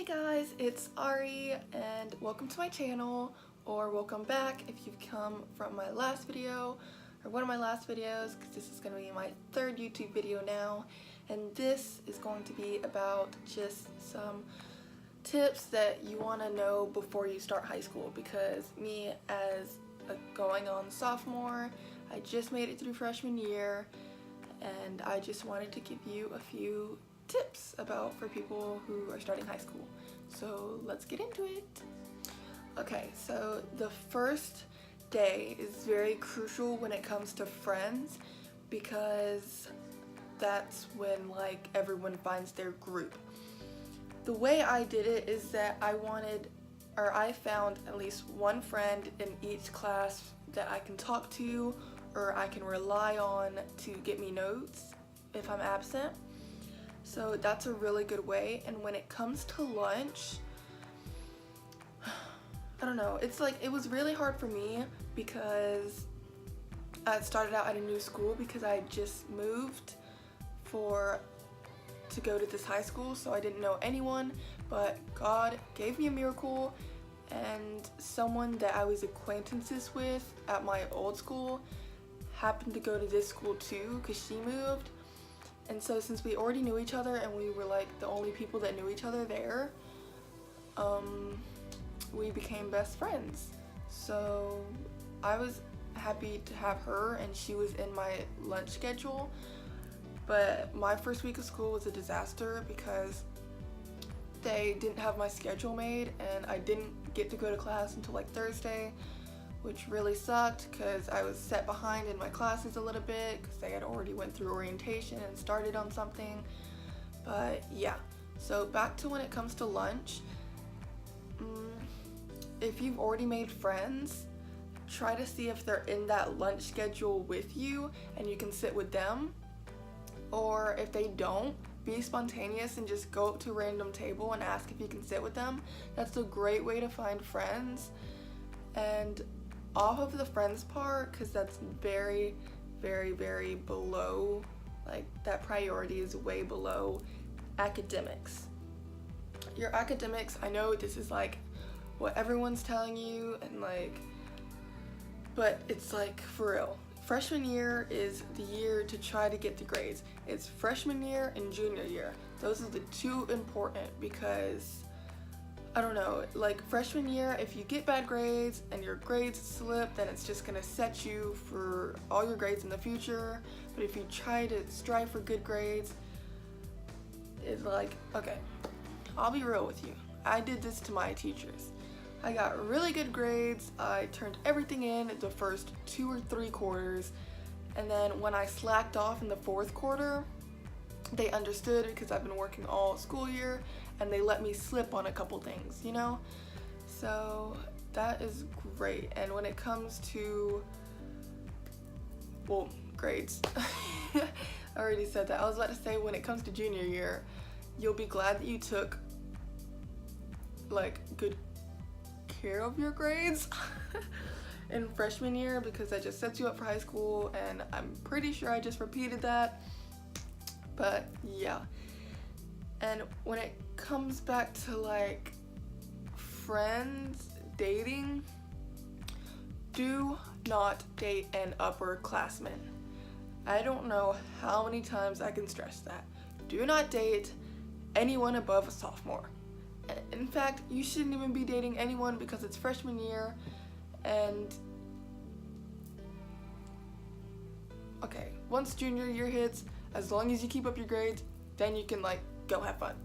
guys, it's Ari and welcome to my channel, or welcome back if you've come from my last video or one of my last videos, because this is going to be my third YouTube video now, and this is going to be about just some tips that you want to know before you start high school, because me as a going on sophomore, I just made it through freshman year and I just wanted to give you a few tips for people who are starting high school. So let's get into it. Okay, so the first day is very crucial when it comes to friends, because that's when everyone finds their group. The way I did it is that I found at least one friend in each class that I can talk to or I can rely on to get me notes if I'm absent. So that's a really good way. And when it comes to lunch, I don't know, it was really hard for me because I started out at a new school because I just moved to go to this high school, so I didn't know anyone, but God gave me a miracle, and someone that I was acquaintances with at my old school happened to go to this school too because she moved. And so since we already knew each other and we were the only people that knew each other there, we became best friends. So I was happy to have her, and she was in my lunch schedule. But my first week of school was a disaster because they didn't have my schedule made and I didn't get to go to class until Thursday, which really sucked because I was set behind in my classes a little bit because they had already went through orientation and started on something. But yeah, so back to when it comes to lunch, if you've already made friends, try to see if they're in that lunch schedule with you and you can sit with them. Or if they don't, be spontaneous and just go up to a random table and ask if you can sit with them. That's a great way to find friends. And off of the friends part, because that's very, very, very below, that priority is way below academics. Your academics, I know this is what everyone's telling you, and but it's for real. Freshman year is the year to try to get the grades. It's freshman year and junior year. Those are the two important, because I don't know, freshman year, if you get bad grades and your grades slip, then it's just gonna set you for all your grades in the future. But if you try to strive for good grades, it's okay, I'll be real with you. I did this to my teachers. I got really good grades, I turned everything in the first 2 or 3 quarters, and then when I slacked off in the 4th quarter, they understood because I've been working all school year, and they let me slip on a couple things, So that is great. And when it comes to, grades, I already said that. I was about to say, when it comes to junior year, you'll be glad that you took good care of your grades in freshman year, because that just sets you up for high school, and I'm pretty sure I just repeated that. But yeah. And when it comes back to friends, dating, do not date an upperclassman. I don't know how many times I can stress that. Do not date anyone above a sophomore. In fact, you shouldn't even be dating anyone because it's freshman year, and okay, once junior year hits, as long as you keep up your grades, then you can go have fun.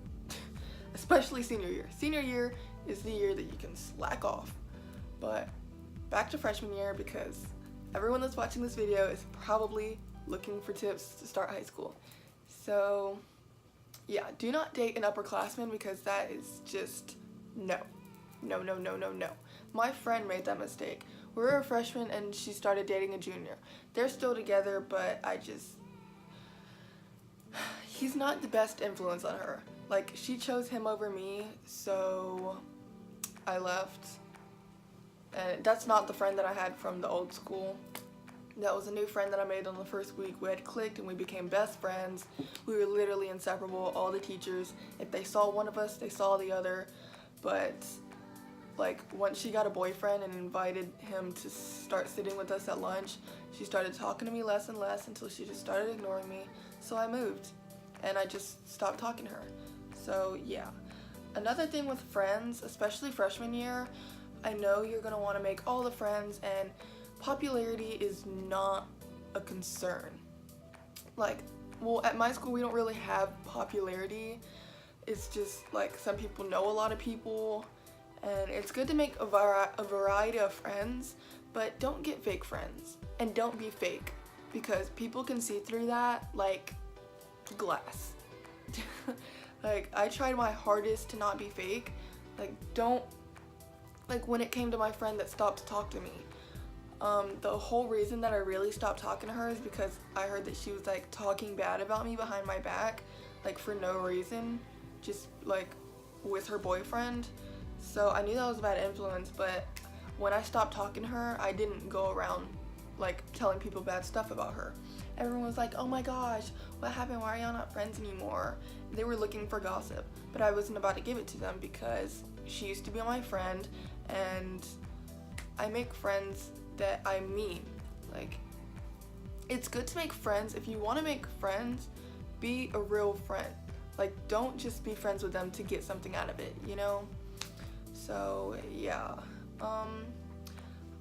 Especially senior year. Senior year is the year that you can slack off. But back to freshman year, because everyone that's watching this video is probably looking for tips to start high school. So yeah, do not date an upperclassman, because that is just no. No, no, no, no, no. My friend made that mistake. We were a freshman and she started dating a junior. They're still together, but he's not the best influence on her. She chose him over me, so I left. And that's not the friend that I had from the old school. That was a new friend that I made on the first week. We had clicked and we became best friends. We were literally inseparable. All the teachers, if they saw one of us, they saw the other. But like once she got a boyfriend and invited him to start sitting with us at lunch, she started talking to me less and less until she just started ignoring me. So I moved and I just stopped talking to her. So yeah. Another thing with friends, especially freshman year, I know you're gonna want to make all the friends, and popularity is not a concern. Like, well, at my school we don't really have popularity. It's just like some people know a lot of people, and it's good to make a variety of friends, but don't get fake friends and don't be fake, because people can see through that like glass. Like, I tried my hardest to not be fake. Like when it came to my friend that stopped to talk to me, the whole reason that I really stopped talking to her is because I heard that she was like talking bad about me behind my back, like for no reason, just like with her boyfriend. So I knew that was a bad influence, but when I stopped talking to her, I didn't go around like telling people bad stuff about her. Everyone was like, oh my gosh, what happened? Why are y'all not friends anymore? They were looking for gossip, but I wasn't about to give it to them because she used to be my friend, and I make friends that I mean. Like, it's good to make friends. If you want to make friends, be a real friend. Like, don't just be friends with them to get something out of it, you know? So yeah,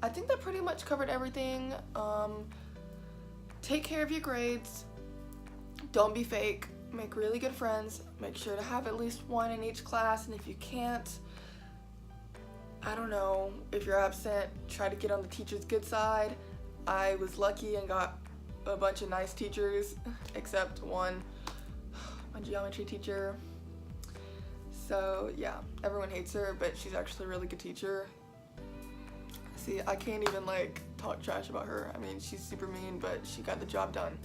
I think that pretty much covered everything. Take care of your grades. Don't be fake. Make really good friends. Make sure to have at least one in each class, and if you can't, I don't know, if you're absent, try to get on the teacher's good side. I was lucky and got a bunch of nice teachers, except one, my geometry teacher. So yeah, everyone hates her, but she's actually a really good teacher. See, I can't even like talk trash about her. I mean, she's super mean, but she got the job done.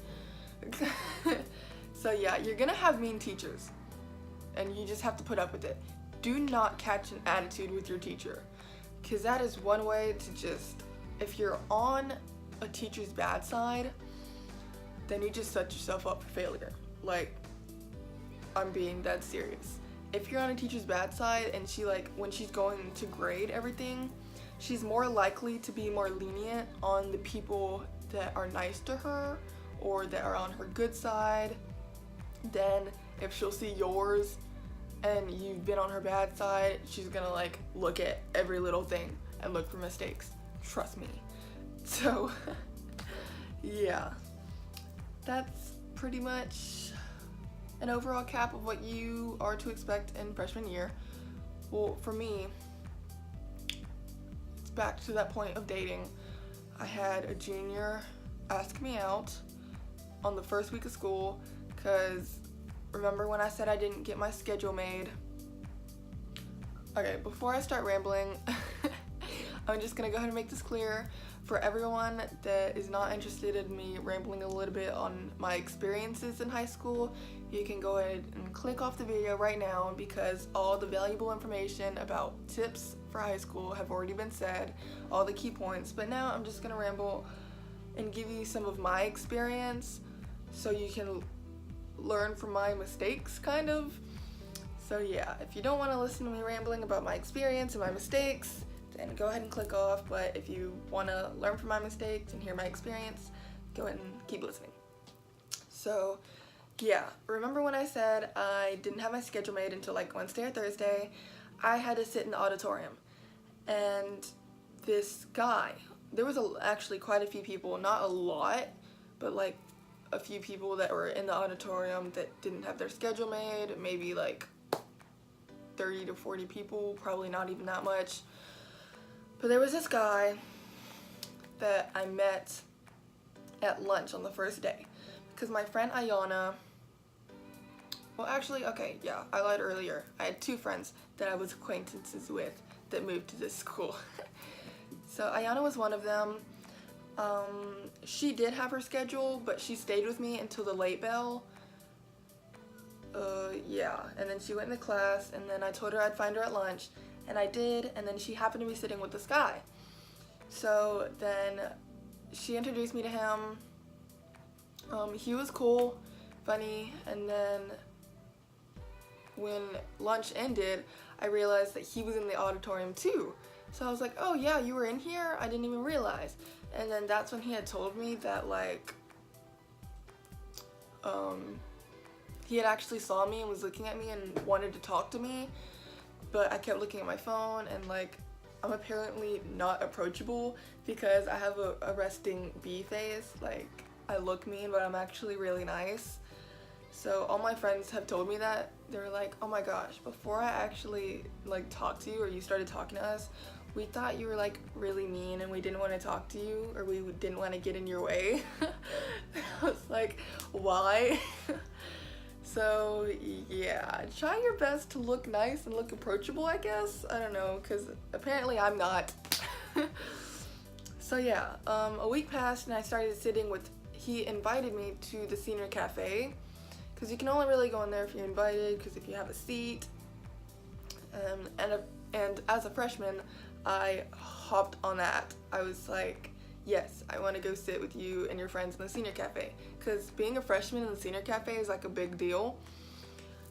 So yeah, you're gonna have mean teachers, and you just have to put up with it. Do not catch an attitude with your teacher, because that is one way to just, if you're on a teacher's bad side, then you just set yourself up for failure. Like, I'm being dead serious. If you're on a teacher's bad side and she, like, when she's going to grade everything, she's more likely to be more lenient on the people that are nice to her or that are on her good side than if she'll see yours and you've been on her bad side. She's gonna like look at every little thing and look for mistakes. Trust me. So yeah, that's pretty much an overall cap of what you are to expect in freshman year. Well, for me, it's back to that point of dating. I had a junior ask me out on the first week of school because remember when I said I didn't get my schedule made? Okay, before I start rambling, I'm just gonna go ahead and make this clear for everyone that is not interested in me rambling a little bit on my experiences in high school. You can go ahead and click off the video right now because all the valuable information about tips for high school have already been said, all the key points, but now I'm just gonna ramble and give you some of my experience so you can learn from my mistakes, kind of. So yeah, if you don't want to listen to me rambling about my experience and my mistakes, then go ahead and click off. But if you want to learn from my mistakes and hear my experience, go ahead and keep listening. So yeah, remember when I said I didn't have my schedule made until like Wednesday or Thursday? I had to sit in the auditorium, and this guy, there was actually quite a few people, not a lot, but like a few people that were in the auditorium that didn't have their schedule made, maybe like 30 to 40 people, probably not even that much. But there was this guy that I met at lunch on the first day because my friend Ayana, well actually, okay, yeah, I lied earlier. I had two friends that I was acquaintances with that moved to this school. So Ayana was one of them. She did have her schedule, but she stayed with me until the late bell. Yeah, and then she went into class, and then I told her I'd find her at lunch, and I did, and then she happened to be sitting with this guy. So then she introduced me to him. He was cool, funny, and then when lunch ended, I realized that he was in the auditorium too. So I was like, oh yeah, you were in here? I didn't even realize. And then that's when he had told me that, like, he had actually saw me and was looking at me and wanted to talk to me, but I kept looking at my phone, and like, I'm apparently not approachable because I have a resting B face. Like, I look mean, but I'm actually really nice. So all my friends have told me that. They're like, oh my gosh, before I actually like talked to you or you started talking to us, we thought you were like really mean and we didn't want to talk to you, or we didn't want to get in your way. I was like, why? So yeah, try your best to look nice and look approachable, I guess. I don't know, because apparently I'm not. So yeah, a week passed and I started sitting with, he invited me to the senior cafe, because you can only really go in there if you're invited, because if you have a seat. And as a freshman, I hopped on that. I was like, yes, I want to go sit with you and your friends in the senior cafe, because being a freshman in the senior cafe is like a big deal.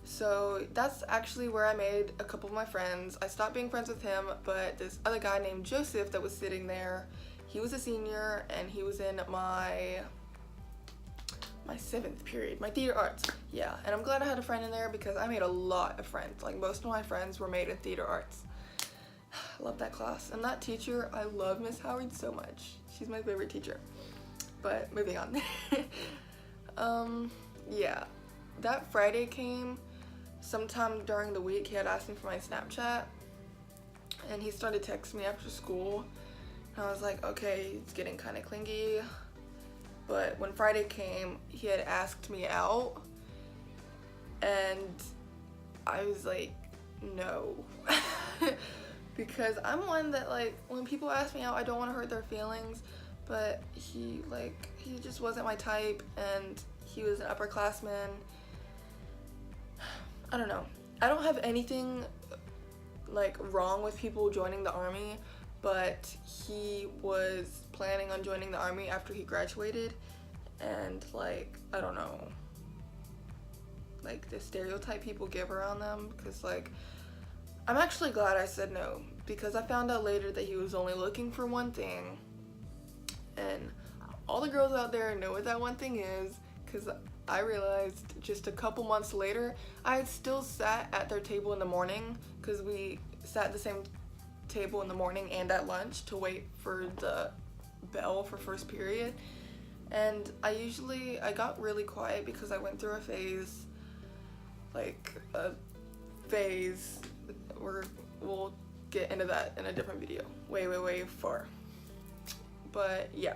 So that's actually where I made a couple of my friends. I stopped being friends with him, but this other guy named Joseph that was sitting there, he was a senior and he was in my 7th period, my theater arts. Yeah, and I'm glad I had a friend in there because I made a lot of friends. Like, most of my friends were made in theater arts. I love that class. And that teacher, I love Miss Howard so much. She's my favorite teacher. But moving on. Yeah, that Friday came sometime during the week. He had asked me for my Snapchat, and he started texting me after school. And I was like, okay, it's getting kind of clingy. But when Friday came, he had asked me out, and I was like, no. Because I'm one that, like, when people ask me out, I don't want to hurt their feelings, but he just wasn't my type, and he was an upperclassman. I don't know. I don't have anything, like, wrong with people joining the army, but he was planning on joining the army after he graduated, and, like, I don't know, like, the stereotype people give around them, because, like, I'm actually glad I said no, because I found out later that he was only looking for one thing, and all the girls out there know what that one thing is, because I realized just a couple months later, I had still sat at their table in the morning, because we sat at the same table in the morning and at lunch to wait for the bell for first period. And I got really quiet because I went through a phase, we'll get into that in a different video, way far. But yeah,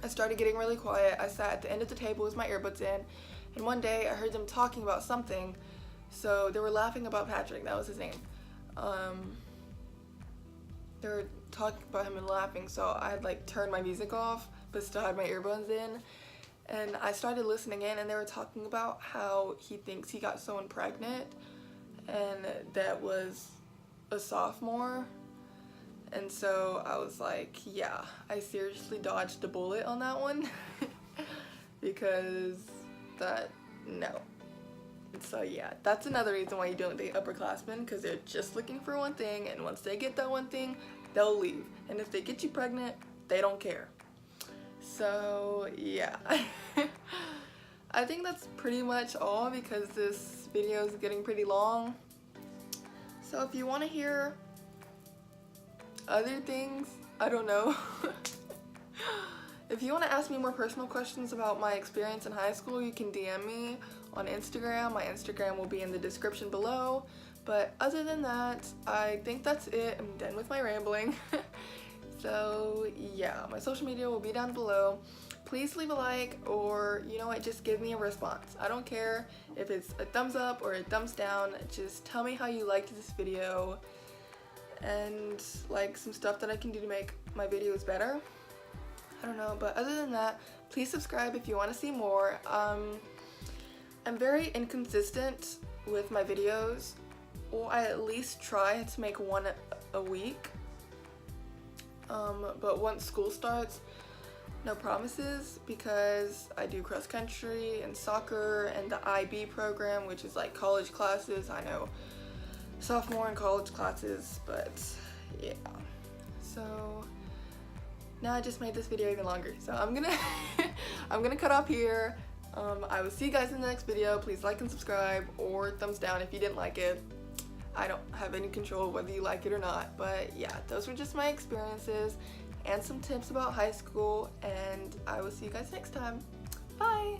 I started getting really quiet. I sat at the end of the table with my earbuds in, and one day I heard them talking about something. So they were laughing about Patrick, that was his name. They were talking about him and laughing, so I had like turned my music off but still had my earbuds in, and I started listening in, and they were talking about how he thinks he got someone pregnant, and that was a sophomore. And so I was like, yeah, I seriously dodged a bullet on that one. Because no. So yeah, that's another reason why you don't date upperclassmen, because they're just looking for one thing, and once they get that one thing, they'll leave. And if they get you pregnant, they don't care. So yeah. I think that's pretty much all, because this video is getting pretty long. So if you want to hear other things, I don't know. If you want to ask me more personal questions about my experience in high school, you can DM me on Instagram. My Instagram will be in the description below. But other than that, I think that's it. I'm done with my rambling. So yeah, my social media will be down below. Please leave a like, or you know what, just give me a response. I don't care if it's a thumbs up or a thumbs down. Just tell me how you liked this video, and like some stuff that I can do to make my videos better. I don't know, but other than that, please subscribe if you want to see more. I'm very inconsistent with my videos. Well, I at least try to make one a week. But once school starts, no promises, because I do cross country and soccer and the IB program, which is like college classes. I know sophomore and college classes, but yeah. So now I just made this video even longer, so I'm gonna I'm gonna cut off here. I will see you guys in the next video. Please like and subscribe, or thumbs down if you didn't like it. I don't have any control whether you like it or not, but yeah, those were just my experiences and some tips about high school, and I will see you guys next time. Bye!